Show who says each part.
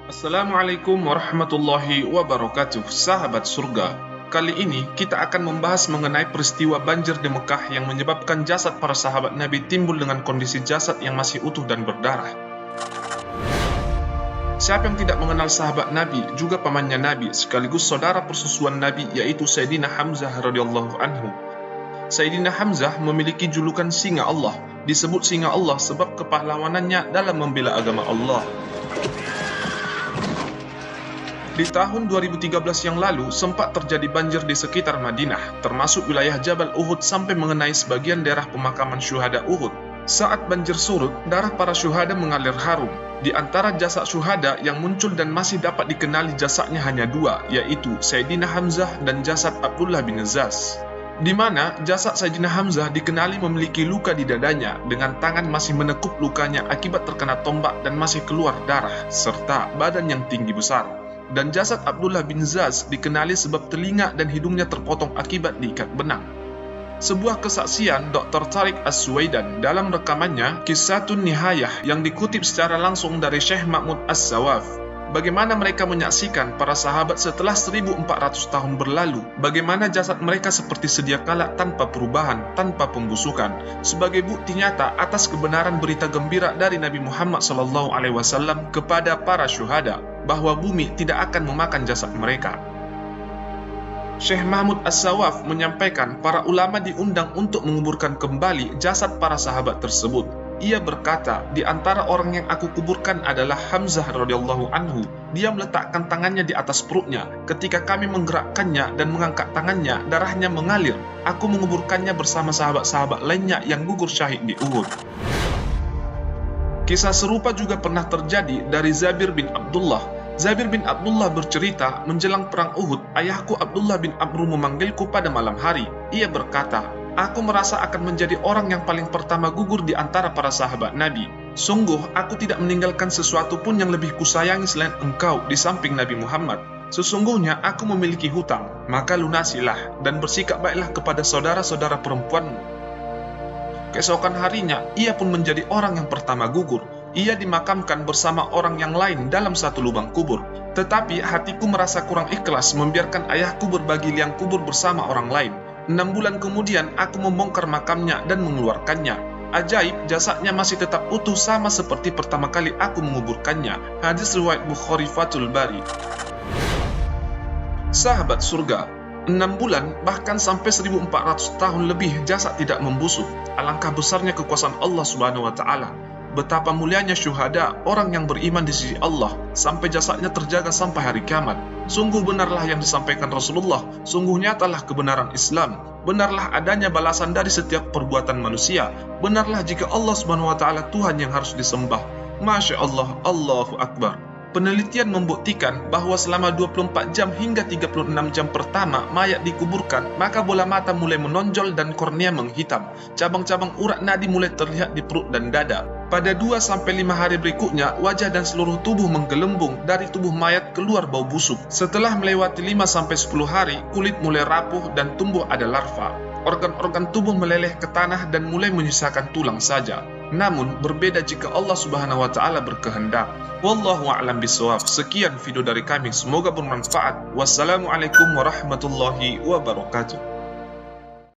Speaker 1: Assalamualaikum warahmatullahi wabarakatuh, sahabat surga. Kali ini kita akan membahas mengenai peristiwa banjir di Mekah yang menyebabkan jasad para sahabat Nabi timbul dengan kondisi jasad yang masih utuh dan berdarah. Siapa yang tidak mengenal sahabat Nabi, juga pamannya Nabi, sekaligus saudara persusuan Nabi, yaitu Sayyidina Hamzah radhiyallahu anhu. Sayyidina Hamzah memiliki julukan Singa Allah. Disebut Singa Allah sebab kepahlawanannya dalam membela agama Allah. Di tahun 2013 yang lalu, sempat terjadi banjir di sekitar Madinah, termasuk wilayah Jabal Uhud sampai mengenai sebagian daerah pemakaman syuhada Uhud. Saat banjir surut, darah para syuhada mengalir harum. Di antara jasad syuhada yang muncul dan masih dapat dikenali jasadnya hanya dua, yaitu Sayyidina Hamzah dan jasad Abdullah bin Zaz. Di mana jasad Sayyidina Hamzah dikenali memiliki luka di dadanya, dengan tangan masih menekuk lukanya akibat terkena tombak dan masih keluar darah, serta badan yang tinggi besar. Dan jasad Abdullah bin Zaz dikenali sebab telinga dan hidungnya terpotong akibat diikat benang. Sebuah kesaksian Dr. Tariq As-Suwaidan dalam rekamannya Qissatun Nihayah yang dikutip secara langsung dari Syekh Mahmud As-Sawaf, bagaimana mereka menyaksikan para sahabat setelah 1400 tahun berlalu, bagaimana jasad mereka seperti sedia kala tanpa perubahan, tanpa pembusukan, sebagai bukti nyata atas kebenaran berita gembira dari Nabi Muhammad SAW kepada para syuhada, bahwa bumi tidak akan memakan jasad mereka. Syekh Mahmud As-Sawaf menyampaikan para ulama diundang untuk menguburkan kembali jasad para sahabat tersebut. Ia berkata, di antara orang yang aku kuburkan adalah Hamzah radhiyallahu anhu. Dia meletakkan tangannya di atas perutnya. Ketika kami menggerakkannya dan mengangkat tangannya, darahnya mengalir. Aku menguburkannya bersama sahabat-sahabat lainnya yang gugur syahid di Uhud. Kisah serupa juga pernah terjadi dari Zabir bin Abdullah. Zabir bin Abdullah bercerita, menjelang perang Uhud, ayahku Abdullah bin Amru memanggilku pada malam hari. Ia berkata, aku merasa akan menjadi orang yang paling pertama gugur di antara para sahabat Nabi. Sungguh, aku tidak meninggalkan sesuatu pun yang lebih kusayangi selain engkau di samping Nabi Muhammad. Sesungguhnya aku memiliki hutang, maka lunasilah dan bersikap baiklah kepada saudara-saudara perempuanmu. Keesokan harinya, ia pun menjadi orang yang pertama gugur. Ia dimakamkan bersama orang yang lain dalam satu lubang kubur. Tetapi hatiku merasa kurang ikhlas membiarkan ayahku berbagi liang kubur bersama orang lain. 6 bulan kemudian, aku membongkar makamnya dan mengeluarkannya. Ajaib, jasadnya masih tetap utuh sama seperti pertama kali aku menguburkannya. Hadis riwayat Bukhari Fathul Bari. Sahabat surga, 6 bulan bahkan sampai 1400 tahun lebih jasad tidak membusuk. Alangkah besarnya kekuasaan Allah Subhanahu wa taala. Betapa mulianya syuhada, orang yang beriman di sisi Allah, sampai jasadnya terjaga sampai hari kiamat. Sungguh benarlah yang disampaikan Rasulullah, sungguh nyatalah kebenaran Islam, benarlah adanya balasan dari setiap perbuatan manusia, benarlah jika Allah Subhanahu wa taala Tuhan yang harus disembah. Masya Allah, Allahu Akbar. Penelitian membuktikan bahwa selama 24 jam hingga 36 jam pertama mayat dikuburkan, maka bola mata mulai menonjol dan kornea menghitam. Cabang-cabang urat nadi mulai terlihat di perut dan dada. Pada 2-5 hari berikutnya, wajah dan seluruh tubuh menggelembung. Dari tubuh mayat keluar bau busuk. Setelah melewati 5-10 hari, kulit mulai rapuh dan tumbuh ada larva. Organ-organ tubuh meleleh ke tanah dan mulai menyisakan tulang saja. Namun, berbeda jika Allah Subhanahu wa taala berkehendak. Wallahu a'lam bishawab. Sekian video dari kami, semoga bermanfaat. Wassalamualaikum warahmatullahi wabarakatuh.